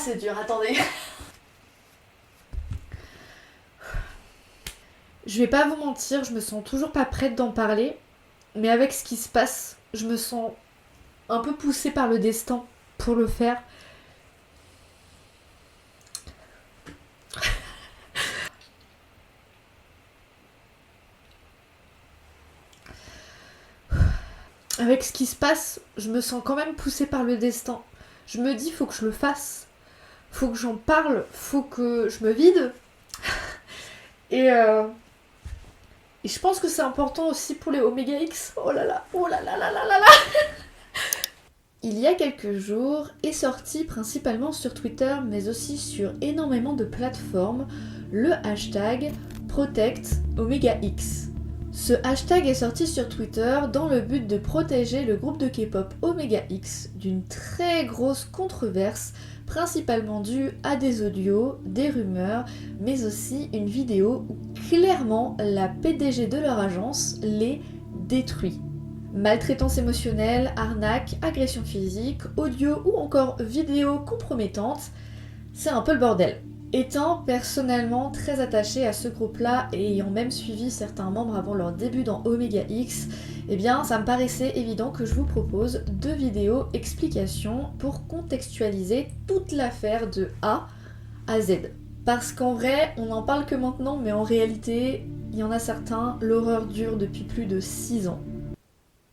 c'est dur, attendez. Je vais pas vous mentir, je me sens toujours pas prête d'en parler, mais avec ce qui se passe, je me sens un peu poussée par le destin pour le faire. Avec ce qui se passe, je me sens quand même poussée par le destin. Je me dis, faut que je le fasse. Faut que j'en parle, faut que je me vide. Et je pense que c'est important aussi pour les Oméga X. Oh là là, oh là là là là là là. Il y a quelques jours est sorti principalement sur Twitter, mais aussi sur énormément de plateformes, le hashtag #ProtectOmegaX. Ce hashtag est sorti sur Twitter dans le but de protéger le groupe de K-pop Omega X d'une très grosse controverse, principalement due à des audios, des rumeurs, mais aussi une vidéo où clairement la PDG de leur agence les détruit. Maltraitance émotionnelle, arnaque, agression physique, audio ou encore vidéo compromettante, c'est un peu le bordel. Étant personnellement très attachée à ce groupe-là et ayant même suivi certains membres avant leur début dans Omega X, eh bien ça me paraissait évident que je vous propose 2 vidéos explications pour contextualiser toute l'affaire de A à Z. Parce qu'en vrai, on n'en parle que maintenant, mais en réalité, il y en a certains, l'horreur dure depuis plus de 6 ans.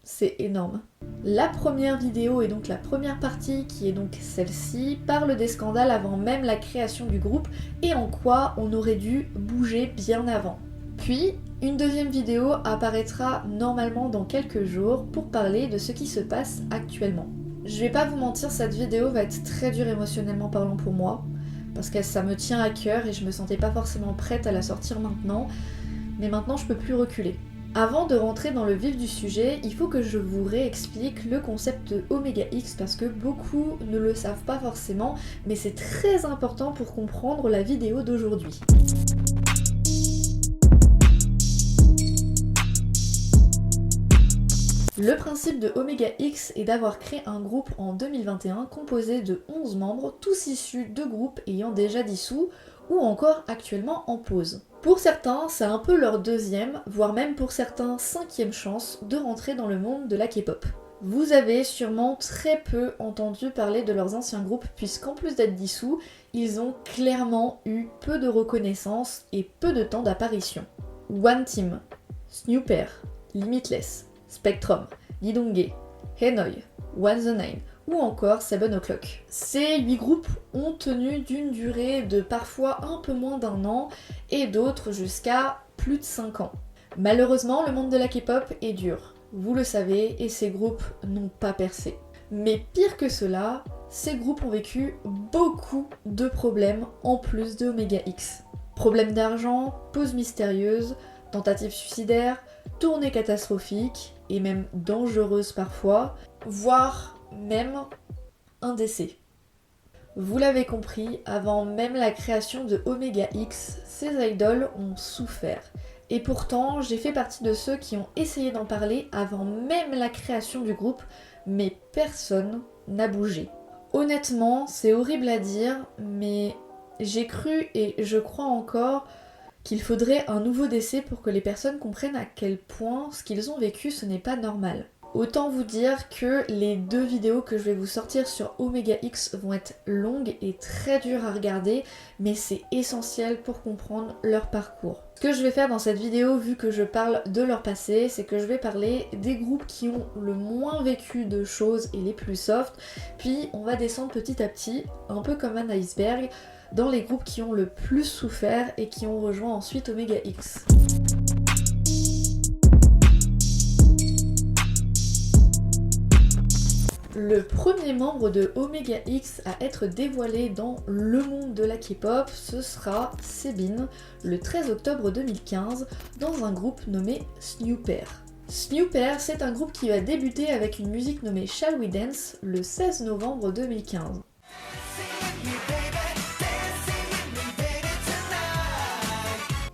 C'est énorme. La première vidéo et donc la première partie, qui est donc celle-ci, parle des scandales avant même la création du groupe et en quoi on aurait dû bouger bien avant. Puis, une deuxième vidéo apparaîtra normalement dans quelques jours pour parler de ce qui se passe actuellement. Je vais pas vous mentir, cette vidéo va être très dure émotionnellement parlant pour moi, parce que ça me tient à cœur et je me sentais pas forcément prête à la sortir maintenant, mais maintenant je peux plus reculer. Avant de rentrer dans le vif du sujet, il faut que je vous réexplique le concept de Omega X parce que beaucoup ne le savent pas forcément, mais c'est très important pour comprendre la vidéo d'aujourd'hui. Le principe de Omega X est d'avoir créé un groupe en 2021 composé de 11 membres, tous issus de groupes ayant déjà dissous ou encore actuellement en pause. Pour certains, c'est un peu leur deuxième, voire même pour certains 5e chance de rentrer dans le monde de la K-pop. Vous avez sûrement très peu entendu parler de leurs anciens groupes puisqu'en plus d'être dissous, ils ont clairement eu peu de reconnaissance et peu de temps d'apparition. One Team, Snooper, Limitless, Spectrum, Lidongé, Henoy, One The Nine ou encore 7 O'Clock. Ces 8 groupes ont tenu d'une durée de parfois un peu moins d'1 an et d'autres jusqu'à plus de 5 ans. Malheureusement, le monde de la K-pop est dur, vous le savez, et ces groupes n'ont pas percé. Mais pire que cela, ces groupes ont vécu beaucoup de problèmes en plus de Omega X. Problèmes d'argent, pauses mystérieuses, tentatives suicidaires, tournées catastrophiques et même dangereuses parfois, voire même un décès. Vous l'avez compris, avant même la création de Omega X, ces idoles ont souffert. Et pourtant, j'ai fait partie de ceux qui ont essayé d'en parler avant même la création du groupe, mais personne n'a bougé. Honnêtement, c'est horrible à dire, mais j'ai cru et je crois encore qu'il faudrait un nouveau décès pour que les personnes comprennent à quel point ce qu'ils ont vécu ce n'est pas normal. Autant vous dire que les 2 vidéos que je vais vous sortir sur Omega X vont être longues et très dures à regarder, mais c'est essentiel pour comprendre leur parcours. Ce que je vais faire dans cette vidéo, vu que je parle de leur passé, c'est que je vais parler des groupes qui ont le moins vécu de choses et les plus soft, puis on va descendre petit à petit, un peu comme un iceberg, dans les groupes qui ont le plus souffert et qui ont rejoint ensuite Omega X. Le premier membre de Omega X à être dévoilé dans le monde de la K-pop, ce sera Sebin, le 13 octobre 2015, dans un groupe nommé Snooper. Snooper, c'est un groupe qui va débuter avec une musique nommée Shall We Dance le 16 novembre 2015.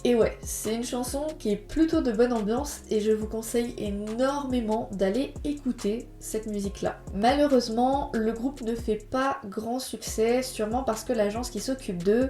Et Et ouais, c'est une chanson qui est plutôt de bonne ambiance et je vous conseille énormément d'aller écouter cette musique-là. Malheureusement, le groupe ne fait pas grand succès, sûrement parce que l'agence qui s'occupe d'eux,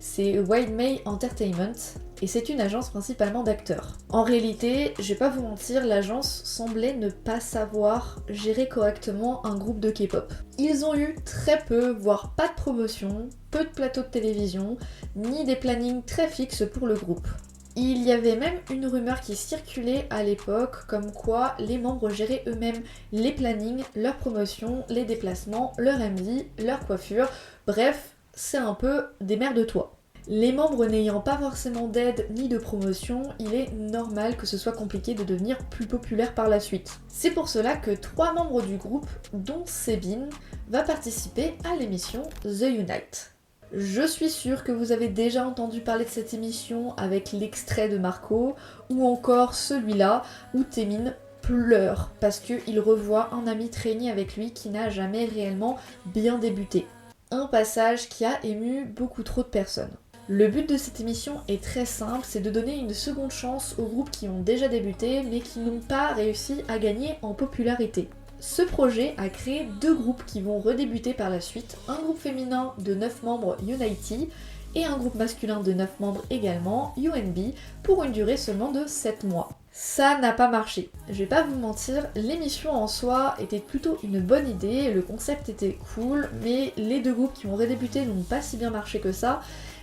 c'est Wild May Entertainment et c'est une agence principalement d'acteurs. En réalité, je vais pas vous mentir, l'agence semblait ne pas savoir gérer correctement un groupe de K-pop. Ils ont eu très peu, voire pas de promotion, peu de plateaux de télévision, ni des plannings très fixes pour le groupe. Il y avait même une rumeur qui circulait à l'époque comme quoi les membres géraient eux-mêmes les plannings, leurs promotions, les déplacements, leur MV, leur coiffure, bref, c'est un peu des mères de toi. Les membres n'ayant pas forcément d'aide ni de promotion, il est normal que ce soit compliqué de devenir plus populaire par la suite. C'est pour cela que 3 membres du groupe, dont Sebin, va participer à l'émission The Unite. Je suis sûre que vous avez déjà entendu parler de cette émission avec l'extrait de Marco, ou encore celui-là où Taemin pleure parce qu'il revoit un ami traîné avec lui qui n'a jamais réellement bien débuté. Un passage qui a ému beaucoup trop de personnes. Le but de cette émission est très simple, c'est de donner une seconde chance aux groupes qui ont déjà débuté mais qui n'ont pas réussi à gagner en popularité. Ce projet a créé 2 groupes qui vont redébuter par la suite, un groupe féminin de 9 membres Unity et un groupe masculin de 9 membres également, UNB, pour une durée seulement de 7 mois. Ça n'a pas marché. Je vais pas vous mentir, l'émission en soi était plutôt une bonne idée, le concept était cool, mais les 2 groupes qui ont redébuté n'ont pas si bien marché que ça,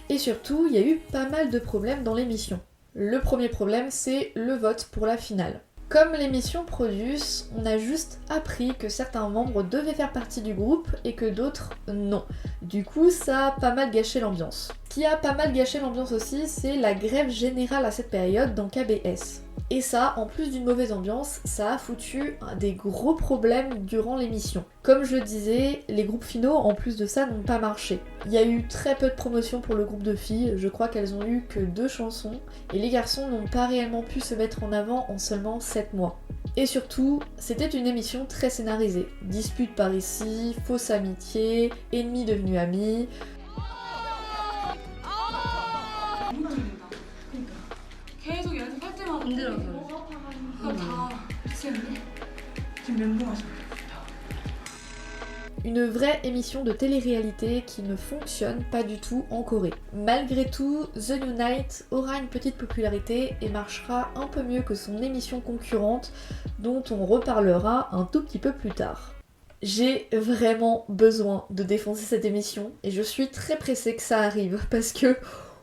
et surtout, il y a eu pas mal de problèmes dans l'émission. Le premier problème, c'est le vote pour la finale. Comme l'émission Produce, on a juste appris que certains membres devaient faire partie du groupe et que d'autres non. Du coup, ça a pas mal gâché l'ambiance. Ce qui a pas mal gâché l'ambiance aussi, c'est la grève générale à cette période dans KBS. Et ça, en plus d'une mauvaise ambiance, ça a foutu des gros problèmes durant l'émission. Comme je le disais, les groupes finaux, en plus de ça, n'ont pas marché. Il y a eu très peu de promotion pour le groupe de filles, je crois qu'elles ont eu que 2 chansons, et les garçons n'ont pas réellement pu se mettre en avant en seulement 7 mois. Et surtout, c'était une émission très scénarisée. Dispute par ici, fausse amitié, ennemis devenus amis... 계속 연습할 때마다 힘들어서 그거 다 지금 멘붕하셨어요. Une vraie émission de télé-réalité qui ne fonctionne pas du tout en Corée. Malgré tout, The Unite aura une petite popularité et marchera un peu mieux que son émission concurrente dont on reparlera un tout petit peu plus tard. J'ai vraiment besoin de défoncer cette émission et je suis très pressée que ça arrive parce que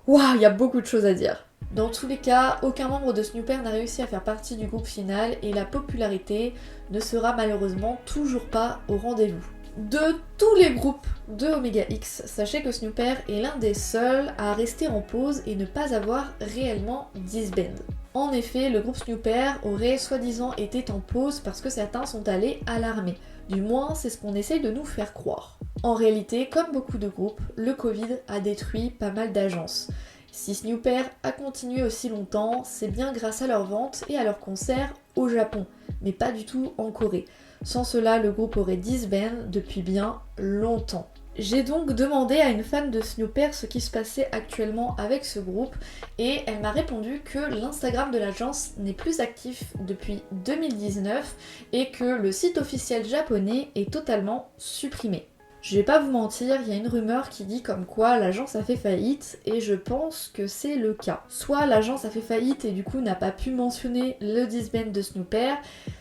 waouh, il y a beaucoup de choses à dire. Dans tous les cas, aucun membre de Snooper n'a réussi à faire partie du groupe final et la popularité ne sera malheureusement toujours pas au rendez-vous. De tous les groupes de Omega X, sachez que Snooper est l'un des seuls à rester en pause et ne pas avoir réellement disband. En effet, le groupe Snooper aurait soi-disant été en pause parce que certains sont allés à l'armée. Du moins, c'est ce qu'on essaye de nous faire croire. En réalité, comme beaucoup de groupes, le Covid a détruit pas mal d'agences. Si Snooper a continué aussi longtemps, c'est bien grâce à leurs ventes et à leurs concerts au Japon, mais pas du tout en Corée. Sans cela, le groupe aurait disband depuis bien longtemps. J'ai donc demandé à une fan de Snooper ce qui se passait actuellement avec ce groupe et elle m'a répondu que l'Instagram de l'agence n'est plus actif depuis 2019 et que le site officiel japonais est totalement supprimé. Je vais pas vous mentir, il y a une rumeur qui dit comme quoi l'agence a fait faillite et je pense que c'est le cas. Soit l'agence a fait faillite et du coup n'a pas pu mentionner le disband de Snooper,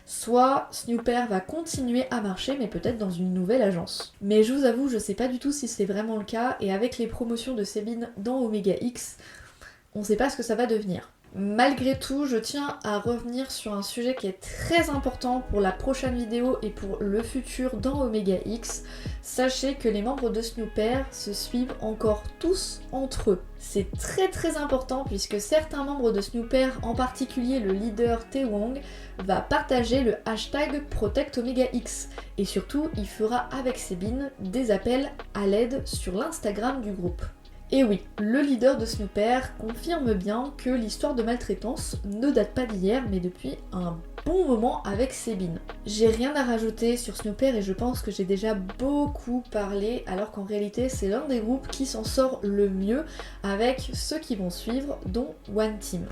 soit Snooper va continuer à marcher mais peut-être dans une nouvelle agence. Mais je vous avoue, je sais pas du tout si c'est vraiment le cas et avec les promotions de Sebin dans Omega X, on sait pas ce que ça va devenir. Malgré tout, je tiens à revenir sur un sujet qui est très important pour la prochaine vidéo et pour le futur dans Omega X. Sachez que les membres de Snooper se suivent encore tous entre eux. C'est très important puisque certains membres de Snooper, en particulier le leader Taewong, va partager le hashtag ProtectOmegaX. Et surtout, il fera avec Sebin des appels à l'aide sur l'Instagram du groupe. Et oui, le leader de Snooper confirme bien que l'histoire de maltraitance ne date pas d'hier, mais depuis un bon moment avec Sebin. J'ai rien à rajouter sur Snooper et je pense que j'ai déjà beaucoup parlé, alors qu'en réalité c'est l'un des groupes qui s'en sort le mieux avec ceux qui vont suivre, dont One Team.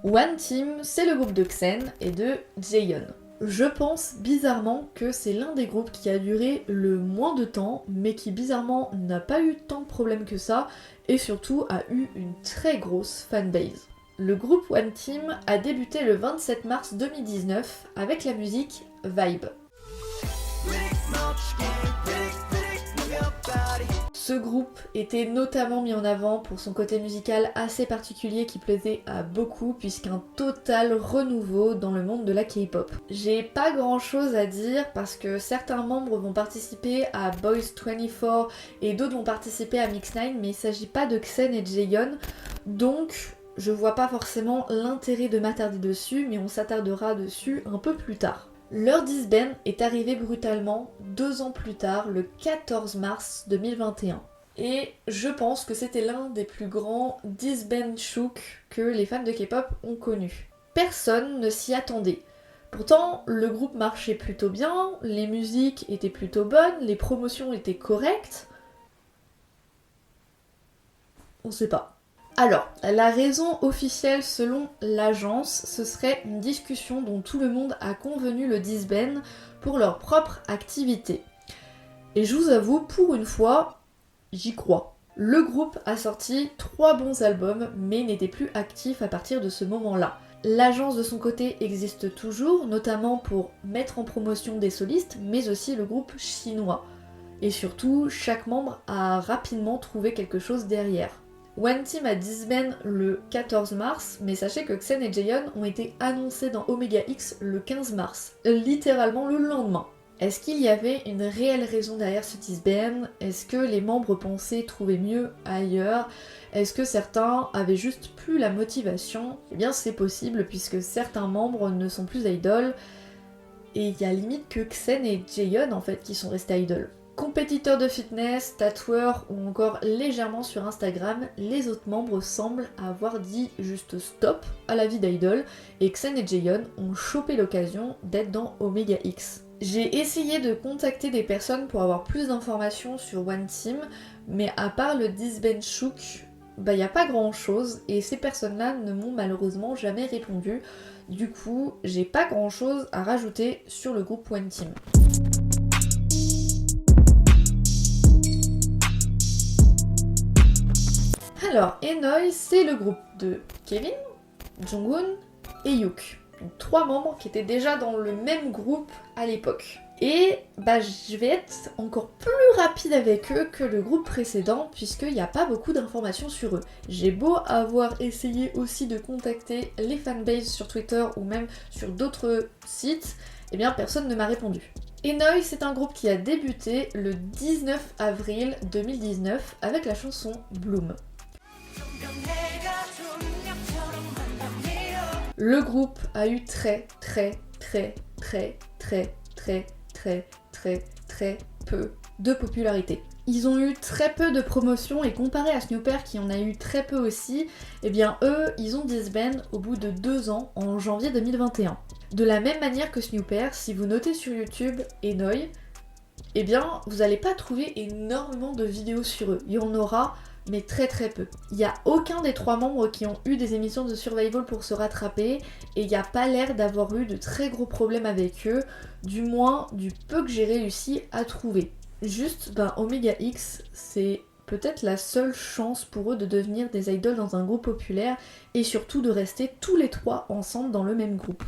One Team, c'est le groupe de Xen et de Jaeyeon. Je pense bizarrement que c'est l'un des groupes qui a duré le moins de temps, mais qui bizarrement n'a pas eu tant de problèmes que ça, et surtout a eu une très grosse fanbase. Le groupe One Team a débuté le 27 mars 2019 avec la musique Vibe. Ce groupe était notamment mis en avant pour son côté musical assez particulier qui plaisait à beaucoup, puisqu'un total renouveau dans le monde de la K-pop. J'ai pas grand chose à dire parce que certains membres vont participer à Boys 24 et d'autres vont participer à Mix 9, mais il s'agit pas de Xen et Jaeyeon, donc je vois pas forcément l'intérêt de m'attarder dessus, mais on s'attardera dessus un peu plus tard. Leur disband est arrivé brutalement 2 ans plus tard, le 14 mars 2021. Et je pense que c'était l'un des plus grands disband shook que les fans de K-pop ont connu. Personne ne s'y attendait. Pourtant, le groupe marchait plutôt bien, les musiques étaient plutôt bonnes, les promotions étaient correctes. On sait pas. Alors, la raison officielle selon l'agence, ce serait une discussion dont tout le monde a convenu le disband pour leur propre activité. Et je vous avoue, pour une fois, j'y crois. Le groupe a sorti 3 bons albums, mais n'était plus actif à partir de ce moment-là. L'agence de son côté existe toujours, notamment pour mettre en promotion des solistes, mais aussi le groupe chinois. Et surtout, chaque membre a rapidement trouvé quelque chose derrière. One Team a disband le 14 mars, mais sachez que Xen et Jaeyeon ont été annoncés dans Omega X le 15 mars, littéralement le lendemain. Est-ce qu'il y avait une réelle raison derrière ce disband? Est-ce que les membres pensaient trouver mieux ailleurs? Est-ce que certains avaient juste plus la motivation? Eh bien c'est possible puisque certains membres ne sont plus idoles, et il y a limite que Xen et Jaeyeon en fait qui sont restés idoles. Compétiteurs de fitness, tatoueurs ou encore légèrement sur Instagram, les autres membres semblent avoir dit juste stop à la vie d'idol et Xen et Jaeyeon ont chopé l'occasion d'être dans Omega X. J'ai essayé de contacter des personnes pour avoir plus d'informations sur One Team, mais à part le disband shook, y a pas grand chose et ces personnes-là ne m'ont malheureusement jamais répondu. Du coup, j'ai pas grand chose à rajouter sur le groupe One Team. Alors, Enoi, c'est le groupe de Kevin, Jonghoon et Yuk. Donc 3 membres qui étaient déjà dans le même groupe à l'époque. Et je vais être encore plus rapide avec eux que le groupe précédent puisqu'il n'y a pas beaucoup d'informations sur eux. J'ai beau avoir essayé aussi de contacter les fanbases sur Twitter ou même sur d'autres sites, eh bien personne ne m'a répondu. Enoi, c'est un groupe qui a débuté le 19 avril 2019 avec la chanson Bloom. Le groupe a eu très peu de popularité. Ils ont eu très peu de promotion et comparé à Snooper qui en a eu très peu aussi, eh bien eux, ils ont disband au bout de 2 ans en janvier 2021. De la même manière que Snooper, si vous notez sur YouTube Enoi, eh bien vous n'allez pas trouver énormément de vidéos sur eux. Il y en aura mais très peu. Il n'y a aucun des 3 membres qui ont eu des émissions de survival pour se rattraper et il n'y a pas l'air d'avoir eu de très gros problèmes avec eux, du moins du peu que j'ai réussi à trouver. Juste, Omega X, c'est peut-être la seule chance pour eux de devenir des idoles dans un groupe populaire et surtout de rester tous les 3 ensemble dans le même groupe.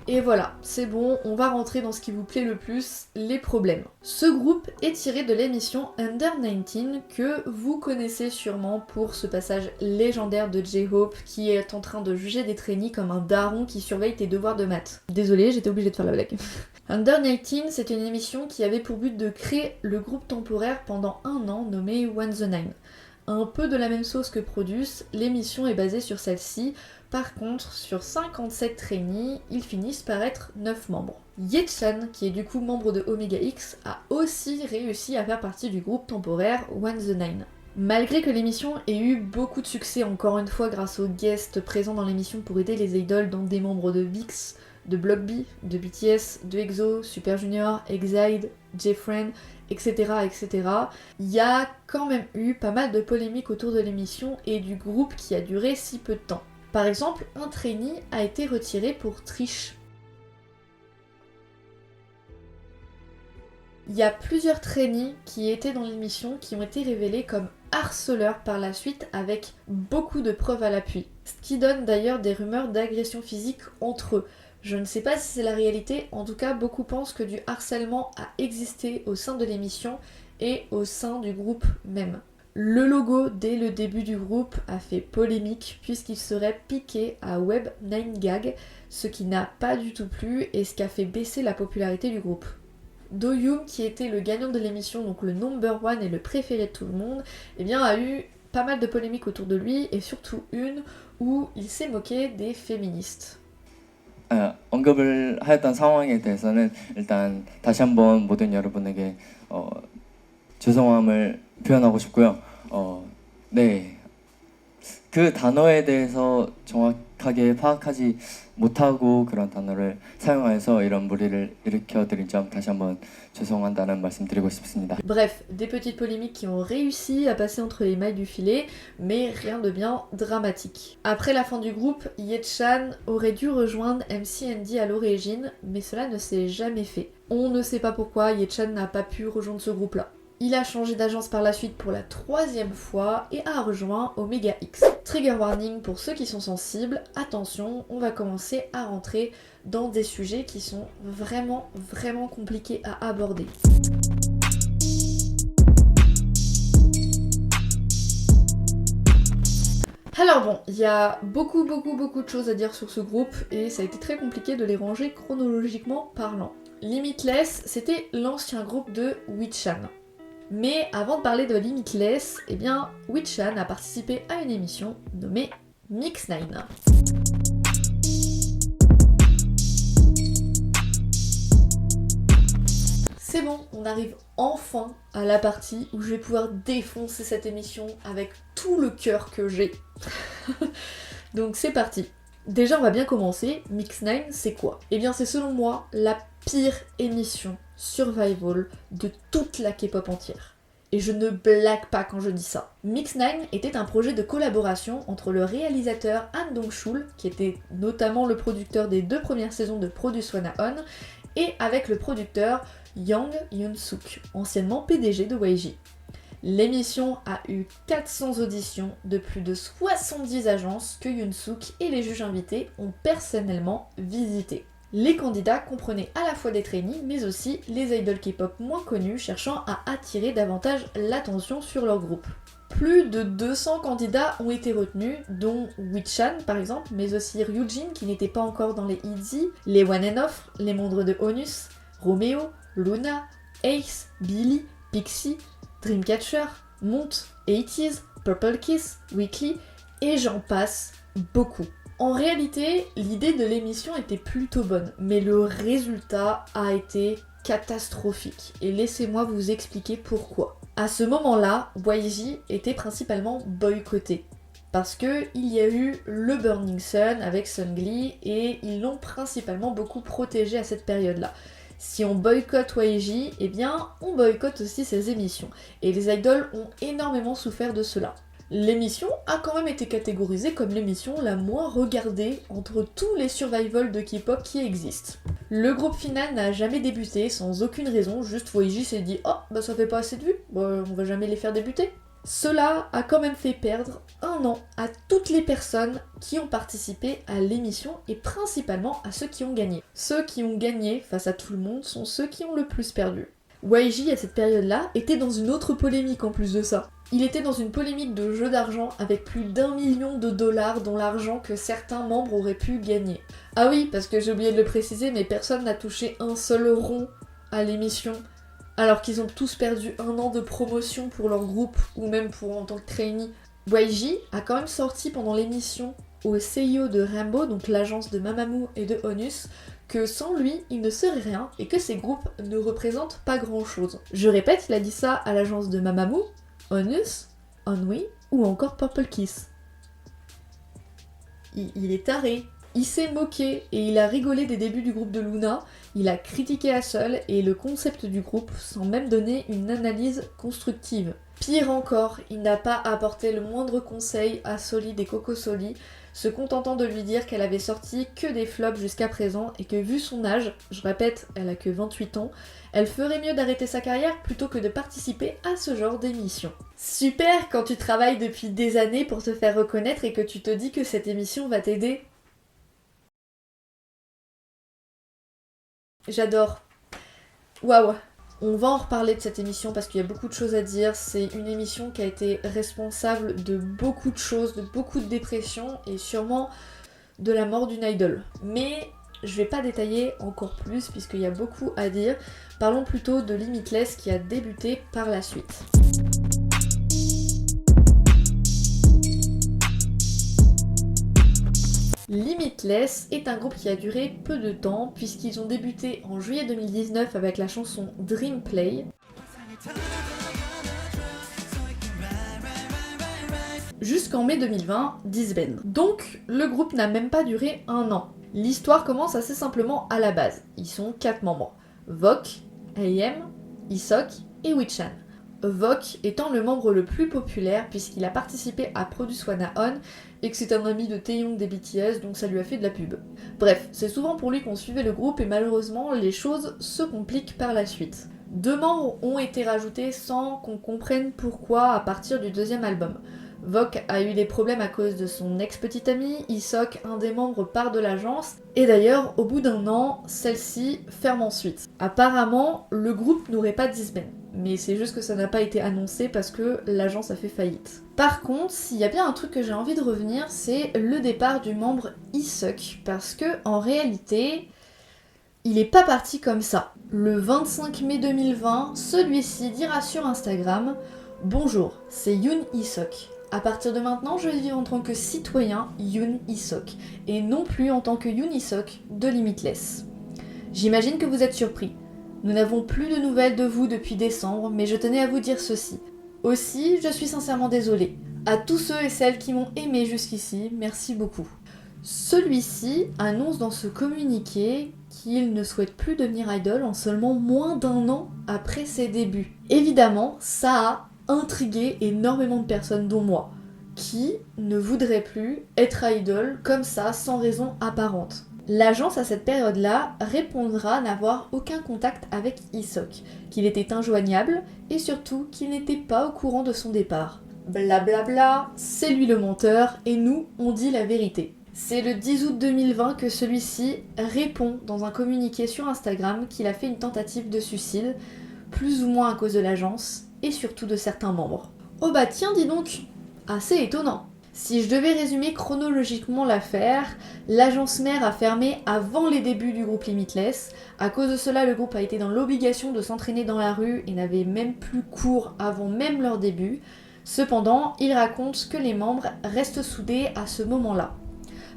Et voilà, c'est bon, on va rentrer dans ce qui vous plaît le plus, les problèmes. Ce groupe est tiré de l'émission Under 19 que vous connaissez sûrement pour ce passage légendaire de J-Hope qui est en train de juger des trainees comme un daron qui surveille tes devoirs de maths. Désolée, j'étais obligée de faire la blague. Under 19, c'est une émission qui avait pour but de créer le groupe temporaire pendant 1 an nommé One the Nine. Un peu de la même sauce que Produce, l'émission est basée sur celle-ci. Par contre, sur 57 trainees, ils finissent par être 9 membres. Ye-chan, qui est du coup membre de Omega X, a aussi réussi à faire partie du groupe temporaire One the Nine. Malgré que l'émission ait eu beaucoup de succès, encore une fois grâce aux guests présents dans l'émission pour aider les idoles, dont des membres de VIX, de Block B, de BTS, de EXO, Super Junior, EXIDE, J-Friend, etc., etc., il y a quand même eu pas mal de polémiques autour de l'émission et du groupe qui a duré si peu de temps. Par exemple, un trainee a été retiré pour triche. Il y a plusieurs trainees qui étaient dans l'émission qui ont été révélés comme harceleurs par la suite avec beaucoup de preuves à l'appui. Ce qui donne d'ailleurs des rumeurs d'agression physique entre eux. Je ne sais pas si c'est la réalité, en tout cas beaucoup pensent que du harcèlement a existé au sein de l'émission et au sein du groupe même. Le logo dès le début du groupe a fait polémique puisqu'il serait piqué à Web 9 Gag, ce qui n'a pas du tout plu et ce qui a fait baisser la popularité du groupe. Do-yoon, qui était le gagnant de l'émission, donc le number one et le préféré de tout le monde, eh bien, a eu pas mal de polémiques autour de lui, et surtout une où il s'est moqué des féministes. 언급을 하였던 상황에 대해서는 일단 다시 한번 모든 여러분에게 죄송함을 표현하고 싶고요. 네, 그 단어에 대해서 정확하게 파악하지 못하고 그런 단어를 사용하여서 이런 무리를 일으켜드린 점 다시 한번 죄송한다는 말씀드리고 싶습니다. Bref, des petites polémiques qui ont réussi à passer entre les mailles du filet, mais rien de bien dramatique. Après la fin du groupe, Ye-chan aurait dû rejoindre MCND à l'origine, mais cela ne s'est jamais fait. On ne sait pas pourquoi Ye-chan n'a pas pu rejoindre ce groupe-là. Il a changé d'agence par la suite pour la 3e fois et a rejoint Omega X. Trigger warning pour ceux qui sont sensibles, attention, on va commencer à rentrer dans des sujets qui sont vraiment compliqués à aborder. Alors bon, il y a beaucoup de choses à dire sur ce groupe et ça a été très compliqué de les ranger chronologiquement parlant. Limitless, c'était l'ancien groupe de Wee-chan. Mais avant de parler de Limitless, eh bien, Wee-chan a participé à une émission nommée Mix 9. C'est bon, on arrive enfin à la partie où je vais pouvoir défoncer cette émission avec tout le cœur que j'ai. Donc c'est parti. Déjà, on va bien commencer. Mix 9, c'est quoi? Eh bien, c'est selon moi la pire émission survival de toute la K-pop entière. Et je ne blague pas quand je dis ça. Mix 9 était un projet de collaboration entre le réalisateur Han Dong-chul, qui était notamment le producteur des 2 premières saisons de Produce One On, et avec le producteur Yang Yoon-suk, anciennement PDG de YG. L'émission a eu 400 auditions de plus de 70 agences que Yoon-suk et les juges invités ont personnellement visitées. Les candidats comprenaient à la fois des trainees, mais aussi les idoles K-pop moins connus cherchant à attirer davantage l'attention sur leur groupe. Plus de 200 candidats ont été retenus, dont Wee-chan par exemple, mais aussi Ryujin qui n'était pas encore dans les ITZY, les One and Off, les membres de Onus, Romeo, Luna, Ace, Billy, Pixie, Dreamcatcher, Monte, 80s, Purple Kiss, Weekly, et j'en passe beaucoup. En réalité, l'idée de l'émission était plutôt bonne, mais le résultat a été catastrophique. Et laissez-moi vous expliquer pourquoi. À ce moment-là, YG était principalement boycotté. Parce que il y a eu le Burning Sun avec Sunglee et ils l'ont principalement beaucoup protégé à cette période-là. Si on boycotte YG, eh bien on boycotte aussi ses émissions. Et les idoles ont énormément souffert de cela. L'émission a quand même été catégorisée comme l'émission la moins regardée entre tous les survival de K-pop qui existent. Le groupe final n'a jamais débuté sans aucune raison, juste YG s'est dit « Oh, bah ça fait pas assez de vues, bah, on va jamais les faire débuter ». Cela a quand même fait perdre 1 an à toutes les personnes qui ont participé à l'émission et principalement à ceux qui ont gagné. Ceux qui ont gagné face à tout le monde sont ceux qui ont le plus perdu. YG à cette période-là était dans une autre polémique en plus de ça. Il était dans une polémique de jeu d'argent avec plus d'1 million de dollars dont l'argent que certains membres auraient pu gagner. Ah oui, parce que j'ai oublié de le préciser, mais personne n'a touché un seul rond à l'émission. alors qu'ils ont tous perdu 1 an de promotion pour leur groupe ou même pour en tant que trainee. YG a quand même sorti pendant l'émission au CEO de Rainbow, donc l'agence de Mamamoo et de Onus, que sans lui, il ne serait rien et que ces groupes ne représentent pas grand chose. Je répète, il a dit ça à l'agence de Mamamoo, Onus, Onwi ou encore Purple Kiss. Il est taré. Il s'est moqué et il a rigolé des débuts du groupe de Luna, il a critiqué Hassel et le concept du groupe sans même donner une analyse constructive. Pire encore, il n'a pas apporté le moindre conseil à Solid et Coco Soli, se contentant de lui dire qu'elle avait sorti que des flops jusqu'à présent et que vu son âge, je répète, elle a que 28 ans, elle ferait mieux d'arrêter sa carrière plutôt que de participer à ce genre d'émission. Super quand tu travailles depuis des années pour te faire reconnaître et que tu te dis que cette émission va t'aider. J'adore. Waouh. On va en reparler de cette émission parce qu'il y a beaucoup de choses à dire. C'est une émission qui a été responsable de beaucoup de choses, de beaucoup de dépression et sûrement de la mort d'une idol. Mais je vais pas détailler encore plus puisqu'il y a beaucoup à dire. Parlons plutôt de Limitless qui a débuté par la suite. Limitless est un groupe qui a duré peu de temps puisqu'ils ont débuté en juillet 2019 avec la chanson Dream Play. Jusqu'en mai 2020, disband. Donc le groupe n'a même pas duré 1 an. L'histoire commence assez simplement à la base. Ils sont 4 membres. Vok, AM, Isok et Wichan. Vok étant le membre le plus populaire puisqu'il a participé à Produce Wanna On et que c'est un ami de Taeyong des BTS donc ça lui a fait de la pub. Bref, c'est souvent pour lui qu'on suivait le groupe et malheureusement les choses se compliquent par la suite. 2 membres ont été rajoutés sans qu'on comprenne pourquoi à partir du 2e album. Vok a eu des problèmes à cause de son ex-petite amie, Isok, un des membres, part de l'agence, et d'ailleurs, au bout d'1 an, celle-ci ferme ensuite. Apparemment, le groupe n'aurait pas disband, mais c'est juste que ça n'a pas été annoncé parce que l'agence a fait faillite. Par contre, s'il y a bien un truc que j'ai envie de revenir, c'est le départ du membre Isok, parce que en réalité, il est pas parti comme ça. Le 25 mai 2020, celui-ci dira sur Instagram « Bonjour, c'est Yoon Isok. À partir de maintenant, je vais vivre en tant que citoyen Yoon Isok, et non plus en tant que Yoon Isok de Limitless. J'imagine que vous êtes surpris. Nous n'avons plus de nouvelles de vous depuis décembre, mais je tenais à vous dire ceci. Aussi, je suis sincèrement désolée. À tous ceux et celles qui m'ont aimé jusqu'ici, merci beaucoup. » Celui-ci annonce dans ce communiqué qu'il ne souhaite plus devenir idol en seulement moins d'1 an après ses débuts. Évidemment, ça a intrigué énormément de personnes, dont moi, qui ne voudraient plus être idol comme ça, sans raison apparente. L'agence à cette période-là répondra n'avoir aucun contact avec Isok, qu'il était injoignable et surtout qu'il n'était pas au courant de son départ. Blablabla, c'est lui le menteur et nous, on dit la vérité. C'est le 10 août 2020 que celui-ci répond dans un communiqué sur Instagram qu'il a fait une tentative de suicide, plus ou moins à cause de l'agence et surtout de certains membres. Oh bah tiens, dis donc, assez étonnant. Si je devais résumer chronologiquement l'affaire, l'agence mère a fermé avant les débuts du groupe Limitless. À cause de cela, le groupe a été dans l'obligation de s'entraîner dans la rue et n'avait même plus cours avant même leur début. Cependant, il raconte que les membres restent soudés à ce moment-là.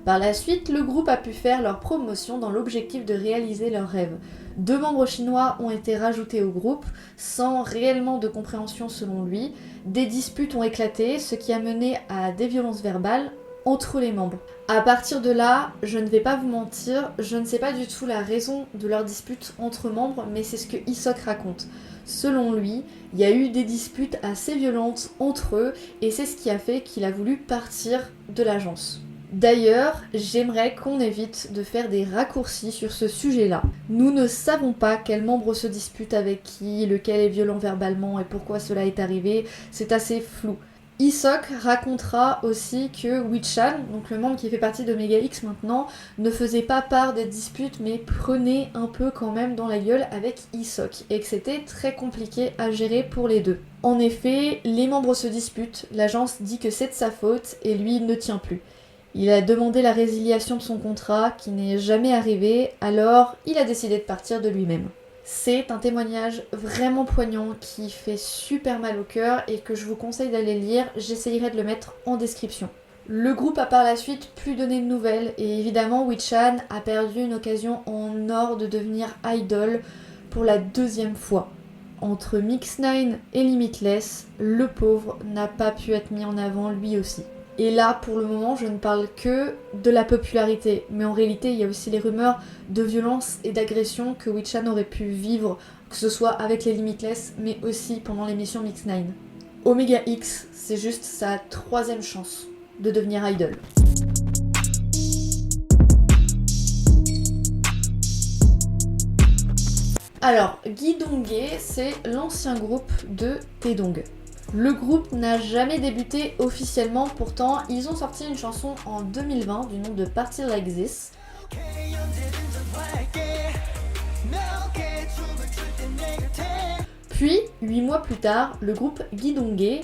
Par la suite, le groupe a pu faire leur promotion dans l'objectif de réaliser leurs rêves. 2 membres chinois ont été rajoutés au groupe, sans réellement de compréhension selon lui. Des disputes ont éclaté, ce qui a mené à des violences verbales entre les membres. À partir de là, je ne vais pas vous mentir, je ne sais pas du tout la raison de leur dispute entre membres, mais c'est ce que Isok raconte. Selon lui, il y a eu des disputes assez violentes entre eux, et c'est ce qui a fait qu'il a voulu partir de l'agence. D'ailleurs, j'aimerais qu'on évite de faire des raccourcis sur ce sujet-là. Nous ne savons pas quel membre se dispute avec qui, lequel est violent verbalement et pourquoi cela est arrivé, c'est assez flou. Isok racontera aussi que Wichan, donc le membre qui fait partie de Mega X maintenant, ne faisait pas part des disputes mais prenait un peu quand même dans la gueule avec Isok et que c'était très compliqué à gérer pour les deux. En effet, les membres se disputent, l'agence dit que c'est de sa faute et lui il ne tient plus. Il a demandé la résiliation de son contrat qui n'est jamais arrivée, alors il a décidé de partir de lui-même. C'est un témoignage vraiment poignant qui fait super mal au cœur et que je vous conseille d'aller lire, j'essayerai de le mettre en description. Le groupe a par la suite plus donné de nouvelles et évidemment Wee-chan a perdu une occasion en or de devenir idol pour la 2e fois. Entre Mix 9 et Limitless, le pauvre n'a pas pu être mis en avant lui aussi. Et là, pour le moment, je ne parle que de la popularité, mais en réalité, il y a aussi les rumeurs de violence et d'agression que Wee-chan aurait pu vivre, que ce soit avec les Limitless, mais aussi pendant l'émission Mix 9. Omega X, c'est juste sa 3e chance de devenir idol. Alors, Gidonghae, c'est l'ancien groupe de Taedong. Le groupe n'a jamais débuté officiellement, pourtant ils ont sorti une chanson en 2020 du nom de Party Like This. Puis, 8 mois plus tard, le groupe Gidonghae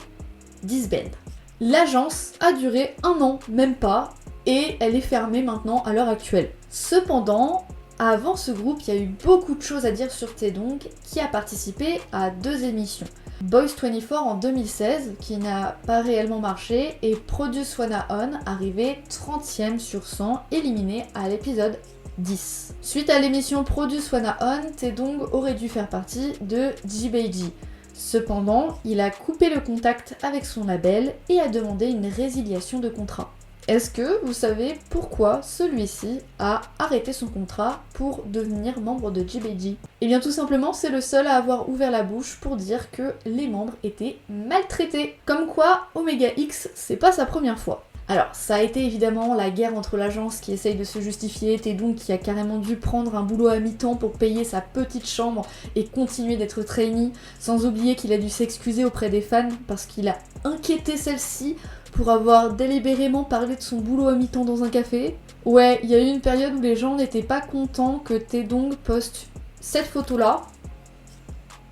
disband. L'agence a duré 1 an, même pas, et elle est fermée maintenant à l'heure actuelle. Cependant, avant ce groupe, il y a eu beaucoup de choses à dire sur Taedong, qui a participé à 2 émissions. Boys 24 en 2016, qui n'a pas réellement marché, et Produce 101, arrivé 30e sur 100, éliminé à l'épisode 10. Suite à l'émission Produce 101, Taedong aurait dû faire partie de JBG. Cependant, il a coupé le contact avec son label et a demandé une résiliation de contrat. Est-ce que vous savez pourquoi celui-ci a arrêté son contrat pour devenir membre de JBG ? Eh bien tout simplement, c'est le seul à avoir ouvert la bouche pour dire que les membres étaient maltraités. Comme quoi, Omega X, c'est pas sa première fois. Alors, ça a été évidemment la guerre entre l'agence qui essaye de se justifier, Taedong qui a carrément dû prendre un boulot à mi-temps pour payer sa petite chambre et continuer d'être trainee, sans oublier qu'il a dû s'excuser auprès des fans parce qu'il a inquiété celle-ci pour avoir délibérément parlé de son boulot à mi-temps dans un café. Ouais, il y a eu une période où les gens n'étaient pas contents que Taedong poste cette photo-là,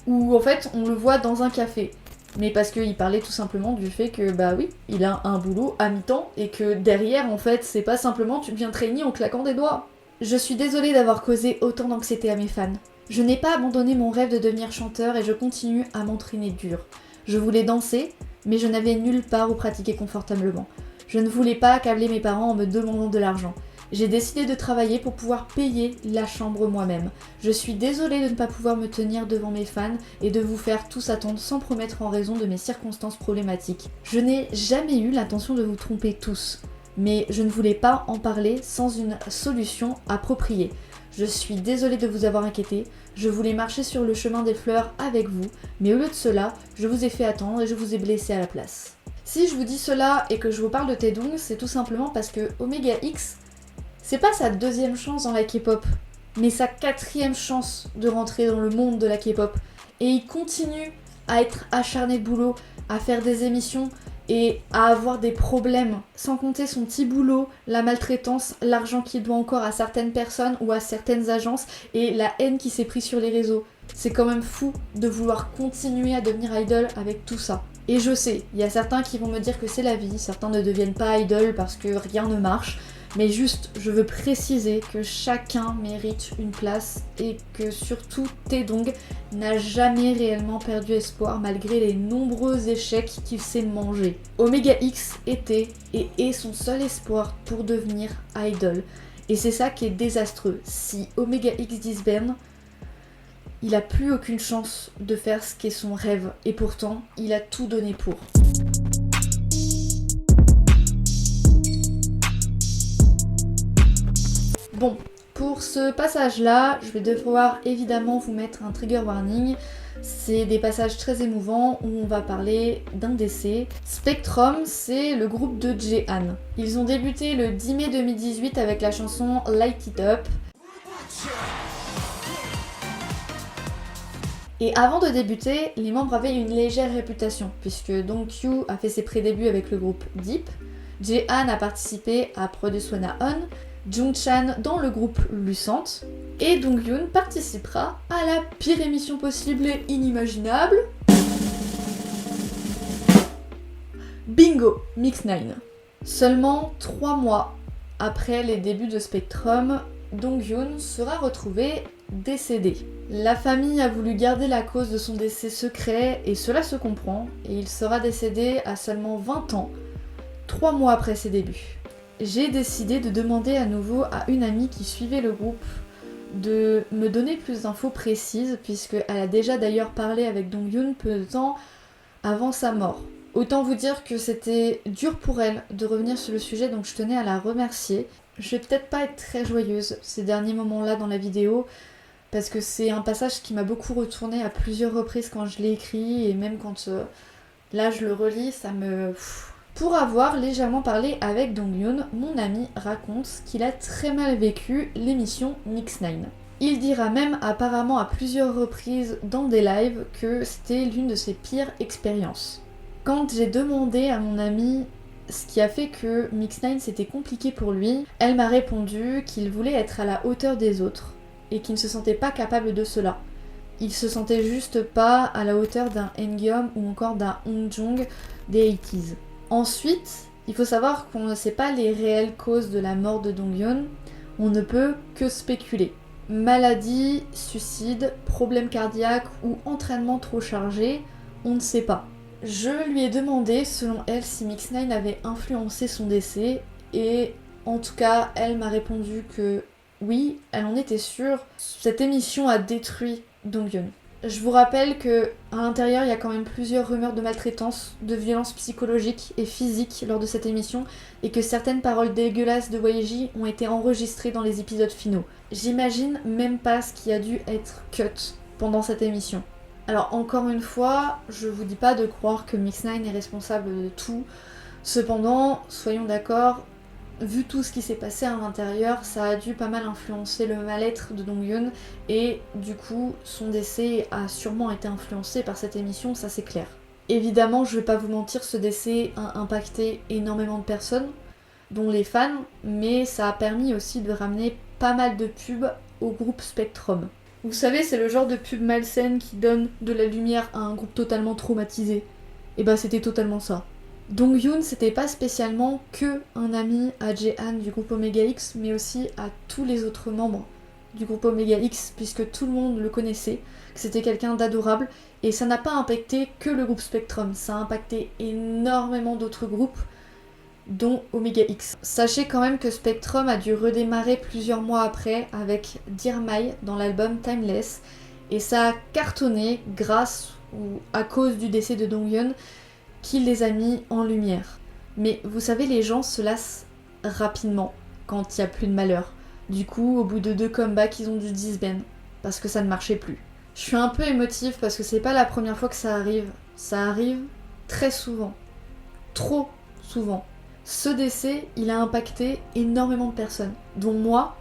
où en fait on le voit dans un café. Mais parce qu'il parlait tout simplement du fait que bah oui, il a un boulot à mi-temps et que derrière en fait c'est pas simplement tu deviens trainee en claquant des doigts. Je suis désolée d'avoir causé autant d'anxiété à mes fans. Je n'ai pas abandonné mon rêve de devenir chanteur et je continue à m'entraîner dur. Je voulais danser, mais je n'avais nulle part où pratiquer confortablement. Je ne voulais pas accabler mes parents en me demandant de l'argent. J'ai décidé de travailler pour pouvoir payer la chambre moi-même. Je suis désolée de ne pas pouvoir me tenir devant mes fans et de vous faire tous attendre sans promettre en raison de mes circonstances problématiques. Je n'ai jamais eu l'intention de vous tromper tous, mais je ne voulais pas en parler sans une solution appropriée. Je suis désolée de vous avoir inquiété, je voulais marcher sur le chemin des fleurs avec vous, mais au lieu de cela, je vous ai fait attendre et je vous ai blessé à la place. Si je vous dis cela et que je vous parle de Taedong, c'est tout simplement parce que Omega X, c'est pas sa 2e chance dans la K-pop, mais sa 4e chance de rentrer dans le monde de la K-pop. Et il continue à être acharné de boulot, à faire des émissions et à avoir des problèmes, sans compter son petit boulot, la maltraitance, l'argent qu'il doit encore à certaines personnes ou à certaines agences et la haine qui s'est prise sur les réseaux. C'est quand même fou de vouloir continuer à devenir idol avec tout ça. Et je sais, il y a certains qui vont me dire que c'est la vie, certains ne deviennent pas idol parce que rien ne marche, mais juste, je veux préciser que chacun mérite une place et que surtout Taedong n'a jamais réellement perdu espoir malgré les nombreux échecs qu'il s'est mangé. Omega X était et est son seul espoir pour devenir idol. Et c'est ça qui est désastreux. Si Omega X disband, il a plus aucune chance de faire ce qu'est son rêve. Et pourtant, il a tout donné pour. Bon, pour ce passage-là, je vais devoir évidemment vous mettre un trigger warning. C'est des passages très émouvants où on va parler d'un décès. Spectrum, c'est le groupe de Jaehan. Ils ont débuté le 10 mai 2018 avec la chanson Light It Up. Et avant de débuter, les membres avaient une légère réputation, puisque Dongkyu a fait ses prédébuts avec le groupe Deep, Jaehan a participé à Produce 101, Jungchan dans le groupe Lucent, et Donghyun participera à la pire émission possible et inimaginable. Bingo, Mix 9. Seulement 3 mois après les débuts de Spectrum, Donghyun sera retrouvé décédé. La famille a voulu garder la cause de son décès secret et cela se comprend, et il sera décédé à seulement 20 ans, 3 mois après ses débuts. J'ai décidé de demander à nouveau à une amie qui suivait le groupe de me donner plus d'infos précises, puisqu'elle a déjà d'ailleurs parlé avec Donghyun peu de temps avant sa mort. Autant vous dire que c'était dur pour elle de revenir sur le sujet, donc je tenais à la remercier. Je vais peut-être pas être très joyeuse ces derniers moments-là dans la vidéo, parce que c'est un passage qui m'a beaucoup retourné à plusieurs reprises quand je l'ai écrit, et même quand là je le relis, ça me... Pour avoir légèrement parlé avec Donghyun, mon ami raconte qu'il a très mal vécu l'émission Mix9. Il dira même apparemment à plusieurs reprises dans des lives que c'était l'une de ses pires expériences. Quand j'ai demandé à mon ami ce qui a fait que Mix9 c'était compliqué pour lui, elle m'a répondu qu'il voulait être à la hauteur des autres et qu'il ne se sentait pas capable de cela. Il se sentait juste pas à la hauteur d'un Engyum ou encore d'un Hongjoong des 80s. Ensuite, il faut savoir qu'on ne sait pas les réelles causes de la mort de Donghyun, on ne peut que spéculer. Maladie, suicide, problème cardiaque ou entraînement trop chargé, on ne sait pas. Je lui ai demandé, selon elle, si Mix9 avait influencé son décès, et en tout cas, elle m'a répondu que oui, elle en était sûre. Cette émission a détruit Donghyun. Je vous rappelle que à l'intérieur, il y a quand même plusieurs rumeurs de maltraitance, de violence psychologique et physique lors de cette émission, et que certaines paroles dégueulasses de YG ont été enregistrées dans les épisodes finaux. J'imagine même pas ce qui a dû être cut pendant cette émission. Alors encore une fois, je vous dis pas de croire que Mix9 est responsable de tout. Cependant, soyons d'accord, vu tout ce qui s'est passé à l'intérieur, ça a dû pas mal influencer le mal-être de Donghyun, et du coup, son décès a sûrement été influencé par cette émission, ça c'est clair. Évidemment, je vais pas vous mentir, ce décès a impacté énormément de personnes, dont les fans, mais ça a permis aussi de ramener pas mal de pubs au groupe Spectrum. Vous savez, c'est le genre de pub malsaine qui donne de la lumière à un groupe totalement traumatisé. Et bah c'était totalement ça. Donghyun, c'était pas spécialement que un ami à Jaehan du groupe Omega X, mais aussi à tous les autres membres du groupe Omega X, puisque tout le monde le connaissait, que c'était quelqu'un d'adorable, et ça n'a pas impacté que le groupe Spectrum, ça a impacté énormément d'autres groupes, dont Omega X. Sachez quand même que Spectrum a dû redémarrer plusieurs mois après avec Dear My dans l'album Timeless, et ça a cartonné grâce ou à cause du décès de Donghyun, qui les a mis en lumière. Mais vous savez, les gens se lassent rapidement quand il n'y a plus de malheur. Du coup, au bout de 2 comebacks, ils ont dû disband parce que ça ne marchait plus. Je suis un peu émotive parce que c'est pas la première fois que ça arrive. Ça arrive très souvent. Trop souvent. Ce décès, il a impacté énormément de personnes, dont moi,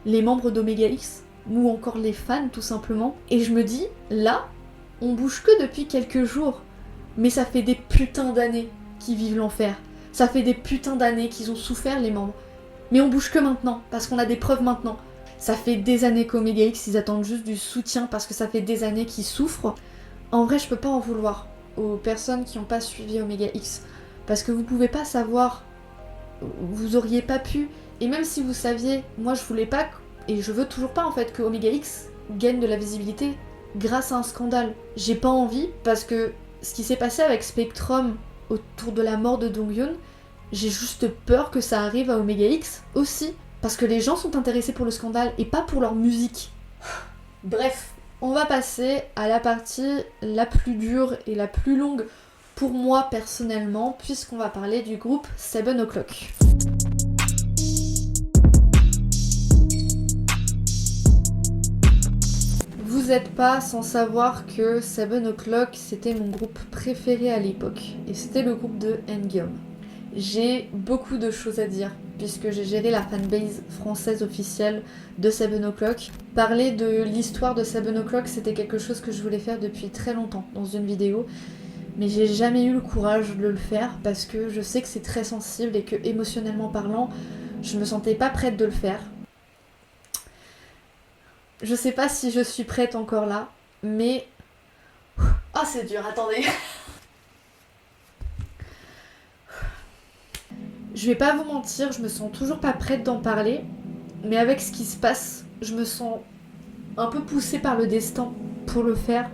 les membres d'Omega X, ou encore les fans tout simplement. Et je me dis, là, on bouge que depuis quelques jours. Mais ça fait des putains d'années qu'ils vivent l'enfer. Ça fait des putains d'années qu'ils ont souffert, les membres. Mais on bouge que maintenant, parce qu'on a des preuves maintenant. Ça fait des années qu'Omega X, ils attendent juste du soutien parce que ça fait des années qu'ils souffrent. En vrai, je peux pas en vouloir aux personnes qui n'ont pas suivi Omega X. Parce que vous pouvez pas savoir, vous auriez pas pu. Et même si vous saviez, moi je voulais pas, et je veux toujours pas en fait, que Omega X gagne de la visibilité grâce à un scandale. J'ai pas envie parce que ce qui s'est passé avec Spectrum autour de la mort de Donghyun, j'ai juste peur que ça arrive à Omega X aussi, parce que les gens sont intéressés pour le scandale et pas pour leur musique. Bref, on va passer à la partie la plus dure et la plus longue pour moi personnellement, puisqu'on va parler du groupe 7 O'Clock. Vous n'êtes pas sans savoir que 7 O'Clock c'était mon groupe préféré à l'époque, et c'était le groupe de Engyum. J'ai beaucoup de choses à dire, puisque j'ai géré la fanbase française officielle de 7 O'Clock. Parler de l'histoire de 7 O'Clock, c'était quelque chose que je voulais faire depuis très longtemps dans une vidéo, mais j'ai jamais eu le courage de le faire, parce que je sais que c'est très sensible et que émotionnellement parlant, je me sentais pas prête de le faire. Je sais pas si je suis prête encore là, mais... Ah, oh, c'est dur, attendez. Je vais pas vous mentir, je me sens toujours pas prête d'en parler, mais avec ce qui se passe, je me sens un peu poussé par le destin pour le faire.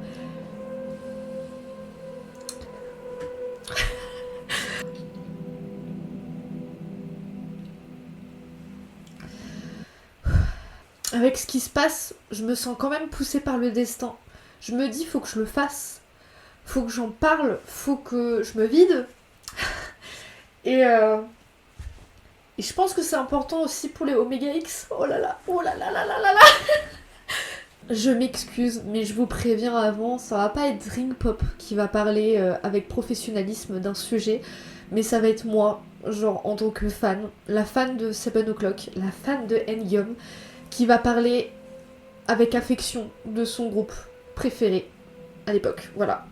Avec ce qui se passe, je me sens quand même poussée par le destin. Je me dis, faut que je le fasse. Faut que j'en parle. Faut que je me vide. Et je pense que c'est important aussi pour les Omega X. Oh là là, oh là là là là là là. Je m'excuse, mais je vous préviens avant, ça va pas être Dream Pop qui va parler avec professionnalisme d'un sujet, mais ça va être moi, genre en tant que fan, la fan de 7 O'Clock, la fan de N-Gyum, qui va parler avec affection de son groupe préféré à l'époque, voilà.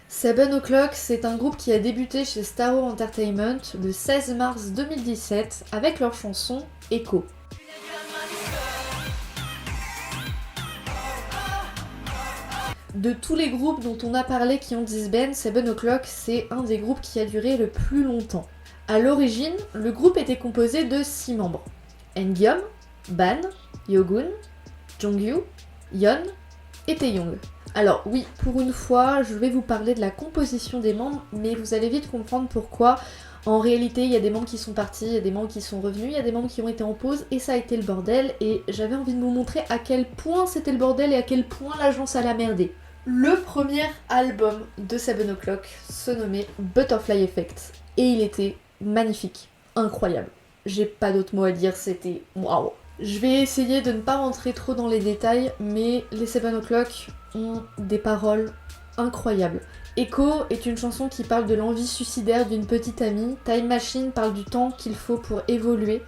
7 O'Clock, c'est un groupe qui a débuté chez Starro Entertainment le 16 mars 2017 avec leur chanson Echo. De tous les groupes dont on a parlé qui ont disband, 7 O'Clock, c'est un des groupes qui a duré le plus longtemps. A l'origine, le groupe était composé de 6 membres. N-Gyum, Ban, Yogun, Jonghyun, Yeon et Taeyong. Alors oui, pour une fois, je vais vous parler de la composition des membres, mais vous allez vite comprendre pourquoi. En réalité, il y a des membres qui sont partis, il y a des membres qui sont revenus, il y a des membres qui ont été en pause, et ça a été le bordel, et j'avais envie de vous montrer à quel point c'était le bordel et à quel point l'agence allait merder. Le premier album de 7 O'Clock se nommait Butterfly Effect, et il était magnifique, incroyable. J'ai pas d'autres mots à dire, c'était waouh. Je vais essayer de ne pas rentrer trop dans les détails, mais les 7 O'Clock ont des paroles incroyables. Echo est une chanson qui parle de l'envie suicidaire d'une petite amie, Time Machine parle du temps qu'il faut pour évoluer,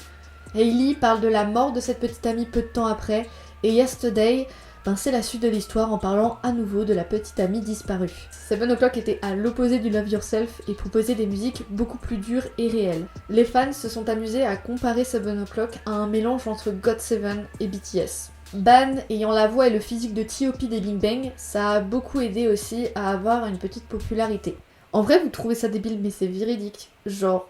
Hailey parle de la mort de cette petite amie peu de temps après, et Yesterday, c'est la suite de l'histoire en parlant à nouveau de la petite amie disparue. 7 O'Clock était à l'opposé du Love Yourself et proposait des musiques beaucoup plus dures et réelles. Les fans se sont amusés à comparer 7 O'Clock à un mélange entre GOT7 et BTS. Ban ayant la voix et le physique de T.O.P des Big Bang, ça a beaucoup aidé aussi à avoir une petite popularité. En vrai, vous trouvez ça débile, mais c'est véridique. Genre,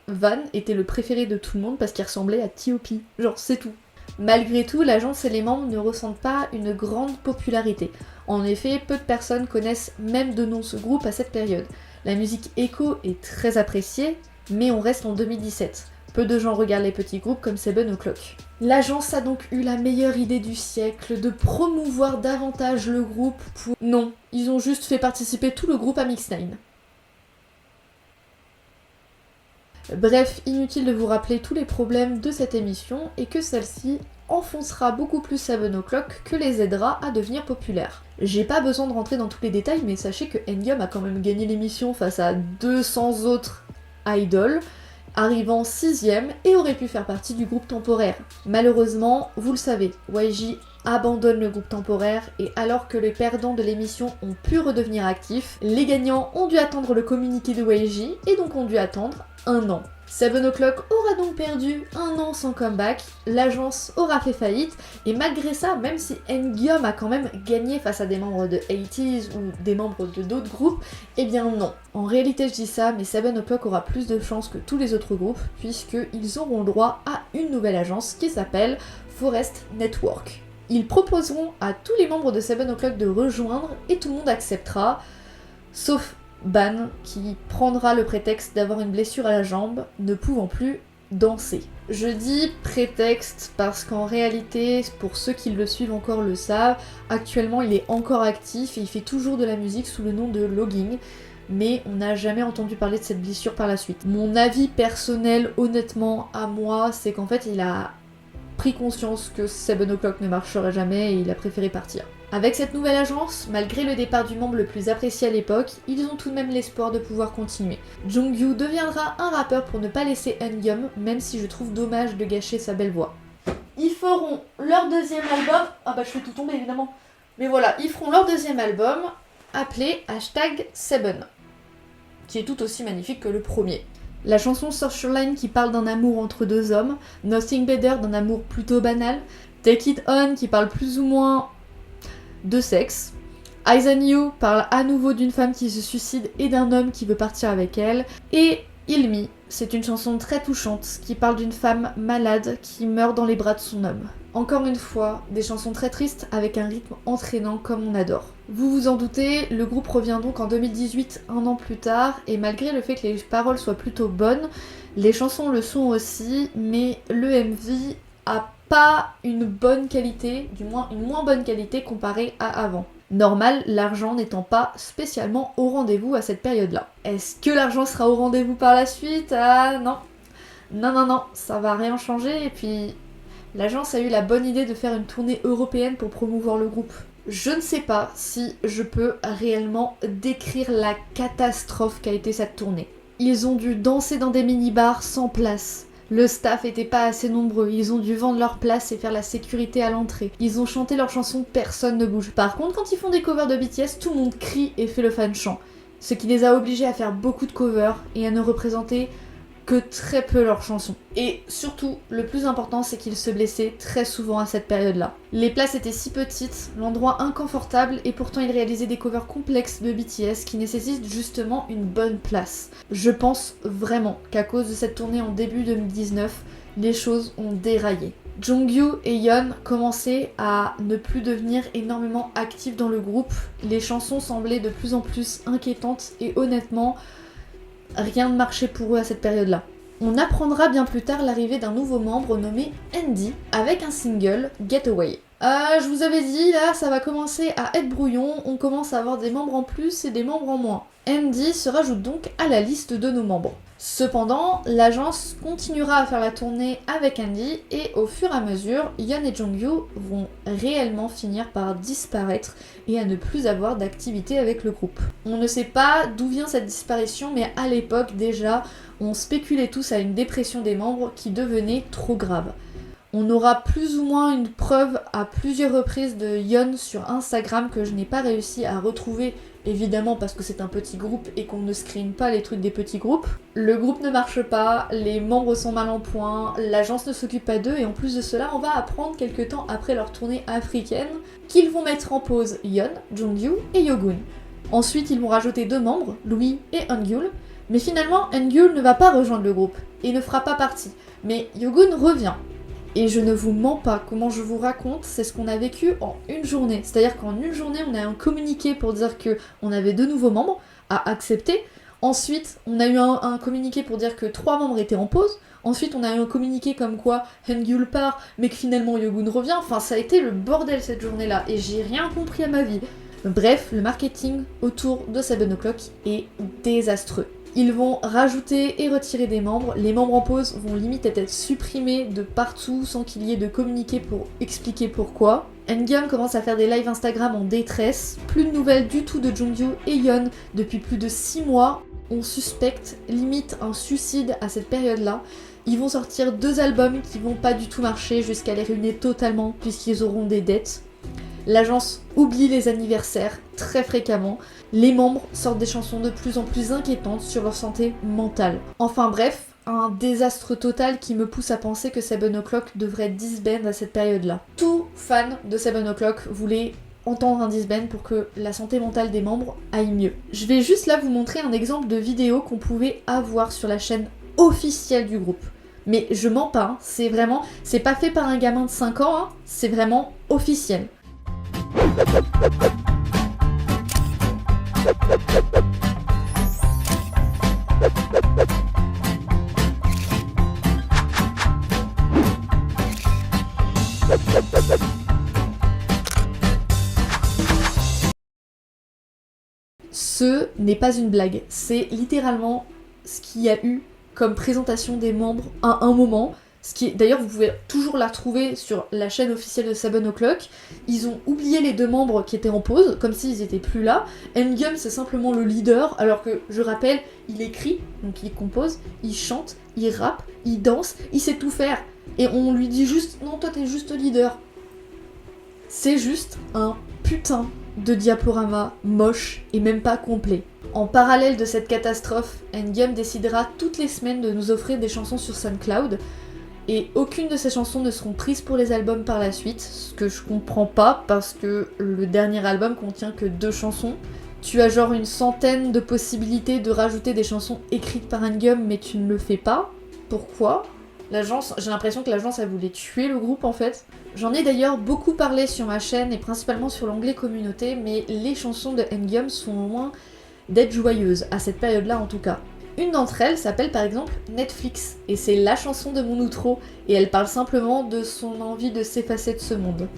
Van était le préféré de tout le monde parce qu'il ressemblait à T.O.P. Genre, c'est tout. Malgré tout, l'agence et les membres ne ressentent pas une grande popularité. En effet, peu de personnes connaissent même de nom ce groupe à cette période. La musique Echo est très appréciée, mais on reste en 2017. Peu de gens regardent les petits groupes comme 7 O'Clock. L'agence a donc eu la meilleure idée du siècle de promouvoir davantage le groupe pour... Non, ils ont juste fait participer tout le groupe à Mix9. Bref, inutile de vous rappeler tous les problèmes de cette émission et que celle-ci enfoncera beaucoup plus 7 O'Clock que les aidera à devenir populaires. J'ai pas besoin de rentrer dans tous les détails, mais sachez que N-Gyum a quand même gagné l'émission face à 200 autres idoles, arrivant 6ème et aurait pu faire partie du groupe temporaire. Malheureusement, vous le savez, YG abandonne le groupe temporaire et alors que les perdants de l'émission ont pu redevenir actifs, les gagnants ont dû attendre le communiqué de YG et donc ont dû attendre 1 an. 7 O'Clock aura donc perdu 1 an sans comeback, l'agence aura fait faillite, et malgré ça, même si N-Gyum a quand même gagné face à des membres de 80s ou des membres de d'autres groupes, eh bien non. En réalité je dis ça, mais 7 O'Clock aura plus de chance que tous les autres groupes, puisqu'ils auront le droit à une nouvelle agence qui s'appelle Forest Network. Ils proposeront à tous les membres de 7 O'Clock de rejoindre, et tout le monde acceptera, sauf Ban, qui prendra le prétexte d'avoir une blessure à la jambe, ne pouvant plus danser. Je dis prétexte parce qu'en réalité, pour ceux qui le suivent encore le savent, actuellement il est encore actif et il fait toujours de la musique sous le nom de Logging, mais on n'a jamais entendu parler de cette blessure par la suite. Mon avis personnel, honnêtement, à moi, c'est qu'en fait il a pris conscience que 7 O'Clock ne marcherait jamais et il a préféré partir. Avec cette nouvelle agence, malgré le départ du membre le plus apprécié à l'époque, ils ont tout de même l'espoir de pouvoir continuer. Jonghyun deviendra un rappeur pour ne pas laisser N-Gyum, même si je trouve dommage de gâcher sa belle voix. Ils feront leur deuxième album... Ah bah je fais tout tomber évidemment. Mais voilà, ils feront leur deuxième album, appelé #7, qui est tout aussi magnifique que le premier. La chanson Shoreline qui parle d'un amour entre deux hommes, Nothing Better d'un amour plutôt banal, Take It On qui parle plus ou moins de sexe, Eyes on You parle à nouveau d'une femme qui se suicide et d'un homme qui veut partir avec elle, et Ilmi, c'est une chanson très touchante qui parle d'une femme malade qui meurt dans les bras de son homme. Encore une fois, des chansons très tristes avec un rythme entraînant comme on adore. Vous vous en doutez, le groupe revient donc en 2018, un an plus tard, et malgré le fait que les paroles soient plutôt bonnes, les chansons le sont aussi, mais le MV a pas une bonne qualité, du moins une moins bonne qualité comparée à avant. Normal, l'argent n'étant pas spécialement au rendez-vous à cette période-là. Est-ce que l'argent sera au rendez-vous par la suite? Ah non. Non, ça va rien changer, et puis l'agence a eu la bonne idée de faire une tournée européenne pour promouvoir le groupe. Je ne sais pas si je peux réellement décrire la catastrophe qu'a été cette tournée. Ils ont dû danser dans des mini-bars sans place. Le staff était pas assez nombreux, ils ont dû vendre leur place et faire la sécurité à l'entrée. Ils ont chanté leurs chansons, personne ne bouge. Par contre, quand ils font des covers de BTS, tout le monde crie et fait le fan chant. Ce qui les a obligés à faire beaucoup de covers et à ne représenter que très peu leurs chansons. Et surtout, le plus important, c'est qu'ils se blessaient très souvent à cette période-là. Les places étaient si petites, l'endroit inconfortable, et pourtant ils réalisaient des covers complexes de BTS qui nécessitent justement une bonne place. Je pense vraiment qu'à cause de cette tournée en début 2019, les choses ont déraillé. Jonghyun et Yeon commençaient à ne plus devenir énormément actifs dans le groupe, les chansons semblaient de plus en plus inquiétantes et honnêtement, rien ne marchait pour eux à cette période-là. On apprendra bien plus tard l'arrivée d'un nouveau membre nommé Andy avec un single, Getaway. Je vous avais dit, là, ça va commencer à être brouillon, on commence à avoir des membres en plus et des membres en moins. Andy se rajoute donc à la liste de nos membres. Cependant, l'agence continuera à faire la tournée avec Andy et au fur et à mesure, Yeon et Jonghyun vont réellement finir par disparaître et à ne plus avoir d'activité avec le groupe. On ne sait pas d'où vient cette disparition, mais à l'époque déjà, on spéculait tous à une dépression des membres qui devenait trop grave. On aura plus ou moins une preuve à plusieurs reprises de Yeon sur Instagram que je n'ai pas réussi à retrouver, évidemment parce que c'est un petit groupe et qu'on ne screen pas les trucs des petits groupes. Le groupe ne marche pas, les membres sont mal en point, l'agence ne s'occupe pas d'eux et en plus de cela, on va apprendre quelques temps après leur tournée africaine qu'ils vont mettre en pause Yeon, Jonghyun et Yeogun. Ensuite, ils vont rajouter 2 membres, Louis et Eungyul, mais finalement, Eungyul ne va pas rejoindre le groupe et ne fera pas partie. Mais Yeogun revient. Et je ne vous mens pas, comment je vous raconte, c'est ce qu'on a vécu en une journée. C'est-à-dire qu'en une journée, on a un communiqué pour dire qu'on avait 2 nouveaux membres à accepter. Ensuite, on a eu un communiqué pour dire que 3 membres étaient en pause. Ensuite, on a eu un communiqué comme quoi Eungyul part, mais que finalement Yeogun revient. Enfin, ça a été le bordel cette journée-là, et j'ai rien compris à ma vie. Bref, le marketing autour de 7 O'Clock est désastreux. Ils vont rajouter et retirer des membres, les membres en pause vont limite être supprimés de partout sans qu'il y ait de communiqué pour expliquer pourquoi. Eungyun commence à faire des lives Instagram en détresse, plus de nouvelles du tout de Jonghyun et Yeon depuis plus de 6 mois. On suspecte limite un suicide à cette période-là. Ils vont sortir 2 albums qui vont pas du tout marcher jusqu'à les ruiner totalement puisqu'ils auront des dettes. L'agence oublie les anniversaires très fréquemment. Les membres sortent des chansons de plus en plus inquiétantes sur leur santé mentale. Enfin bref, un désastre total qui me pousse à penser que 7 O'Clock devrait disband à cette période-là. Tout fan de 7 O'Clock voulait entendre un disband pour que la santé mentale des membres aille mieux. Je vais juste là vous montrer un exemple de vidéo qu'on pouvait avoir sur la chaîne officielle du groupe. Mais je mens pas, hein. C'est pas fait par un gamin de 5 ans, hein. C'est vraiment officiel. Ce n'est pas une blague, c'est littéralement ce qu'il y a eu comme présentation des membres à un moment. D'ailleurs, vous pouvez toujours la retrouver sur la chaîne officielle de 7 O'Clock. Ils ont oublié les 2 membres qui étaient en pause, comme s'ils étaient plus là. Eungyun, c'est simplement le leader, alors que, je rappelle, il écrit, donc il compose, il chante, il rappe, il danse, il sait tout faire. Et on lui dit juste, non, toi t'es juste leader. C'est juste un putain de diaporama moche et même pas complet. En parallèle de cette catastrophe, Eungyun décidera toutes les semaines de nous offrir des chansons sur SoundCloud. Et aucune de ces chansons ne seront prises pour les albums par la suite, ce que je comprends pas parce que le dernier album contient que 2 chansons. Tu as genre une centaine de possibilités de rajouter des chansons écrites par Eungyun mais tu ne le fais pas. Pourquoi ? L'agence, j'ai l'impression que l'agence a voulu tuer le groupe en fait. J'en ai d'ailleurs beaucoup parlé sur ma chaîne et principalement sur l'onglet communauté, mais les chansons de N-Gum sont loin d'être joyeuses, à cette période-là en tout cas. Une d'entre elles s'appelle par exemple Netflix, et c'est la chanson de mon outro, et elle parle simplement de son envie de s'effacer de ce monde.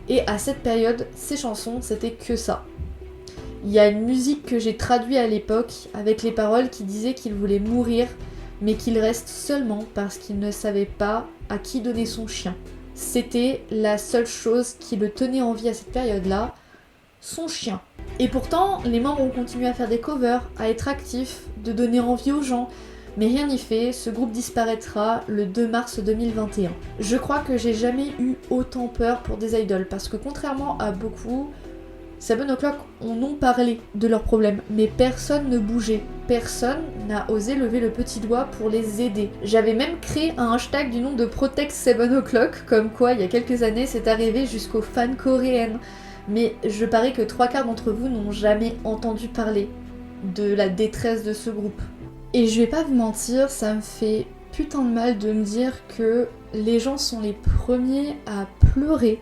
Et à cette période, ces chansons, c'était que ça. Il y a une musique que j'ai traduite à l'époque, avec les paroles qui disaient qu'il voulait mourir, mais qu'il reste seulement parce qu'il ne savait pas à qui donner son chien. C'était la seule chose qui le tenait en vie à cette période-là, son chien. Et pourtant, les membres ont continué à faire des covers, à être actifs, de donner envie aux gens, mais rien n'y fait, ce groupe disparaîtra le 2 mars 2021. Je crois que j'ai jamais eu autant peur pour des idoles, parce que contrairement à beaucoup, 7 O'Clock en ont parlé de leurs problèmes, mais personne ne bougeait. Personne n'a osé lever le petit doigt pour les aider. J'avais même créé un hashtag du nom de Protect 7 O'Clock, comme quoi il y a quelques années c'est arrivé jusqu'aux fans coréennes. Mais je parie que 3/4 d'entre vous n'ont jamais entendu parler de la détresse de ce groupe. Et je vais pas vous mentir, ça me fait putain de mal de me dire que les gens sont les premiers à pleurer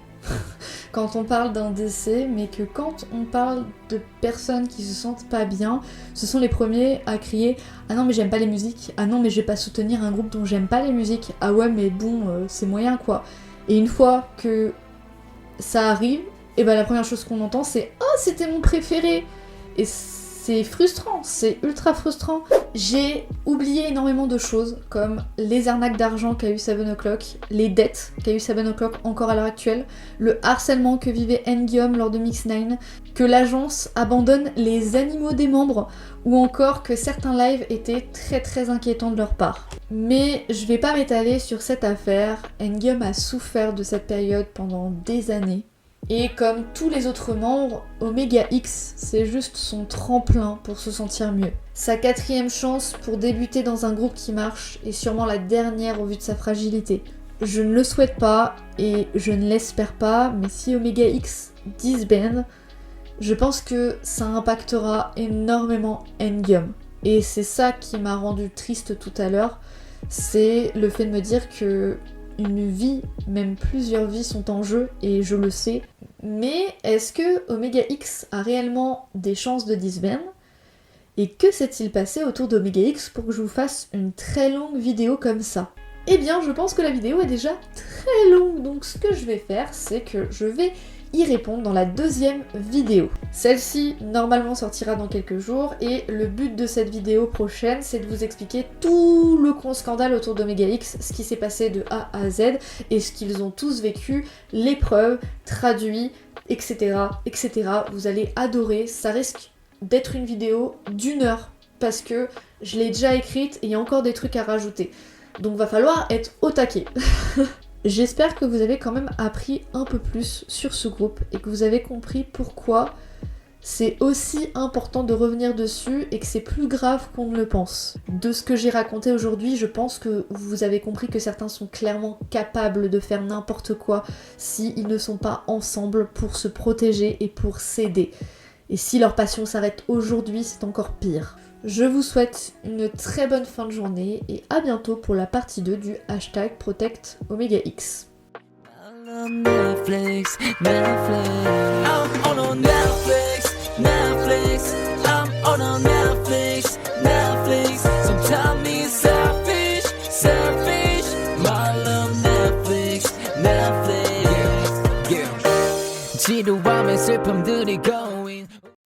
quand on parle d'un décès, mais que quand on parle de personnes qui se sentent pas bien, ce sont les premiers à crier « Ah non mais j'aime pas les musiques, ah non mais je vais pas soutenir un groupe dont j'aime pas les musiques, ah ouais mais bon c'est moyen quoi ». Et une fois que ça arrive, et ben la première chose qu'on entend c'est « Oh c'était mon préféré !» Et c'est frustrant, c'est ultra frustrant. J'ai oublié énormément de choses, comme les arnaques d'argent qu'a eu 7 O'Clock, les dettes qu'a eu 7 O'Clock encore à l'heure actuelle, le harcèlement que vivait N-Gum lors de Mix 9, que l'agence abandonne les animaux des membres, ou encore que certains lives étaient très inquiétants de leur part. Mais je vais pas m'étaler sur cette affaire, N-Gum a souffert de cette période pendant des années. Et comme tous les autres membres, Omega X, c'est juste son tremplin pour se sentir mieux. Sa 4e chance pour débuter dans un groupe qui marche est sûrement la dernière au vu de sa fragilité. Je ne le souhaite pas et je ne l'espère pas, mais si Omega X disband, je pense que ça impactera énormément N-Gum. Et c'est ça qui m'a rendu triste tout à l'heure, c'est le fait de me dire que une vie, même plusieurs vies sont en jeu, et je le sais. Mais est-ce que Omega X a réellement des chances de disband? Et que s'est-il passé autour d'Omega X pour que je vous fasse une très longue vidéo comme ça? Eh bien, je pense que la vidéo est déjà très longue, donc ce que je vais faire, c'est que je vais y répondre dans la 2e vidéo. Celle-ci, normalement, sortira dans quelques jours, et le but de cette vidéo prochaine, c'est de vous expliquer tout le gros scandale autour d'Omega X, ce qui s'est passé de A à Z, et ce qu'ils ont tous vécu, les preuves, traduits, etc., etc. Vous allez adorer, ça risque d'être une vidéo d'1 heure, parce que je l'ai déjà écrite, et il y a encore des trucs à rajouter. Donc va falloir être au taquet. J'espère que vous avez quand même appris un peu plus sur ce groupe et que vous avez compris pourquoi c'est aussi important de revenir dessus et que c'est plus grave qu'on ne le pense. De ce que j'ai raconté aujourd'hui, je pense que vous avez compris que certains sont clairement capables de faire n'importe quoi s'ils ne sont pas ensemble pour se protéger et pour s'aider. Et si leur passion s'arrête aujourd'hui, c'est encore pire. Je vous souhaite une très bonne fin de journée et à bientôt pour la partie 2 du hashtag Protect Omega X. Netflix, Netflix. I'm on Netflix, Netflix. I'm on Netflix, Netflix. Sometimes me selfish, selfish. My love Netflix, Netflix. Yeah. 지루함에 슬픔들이 go.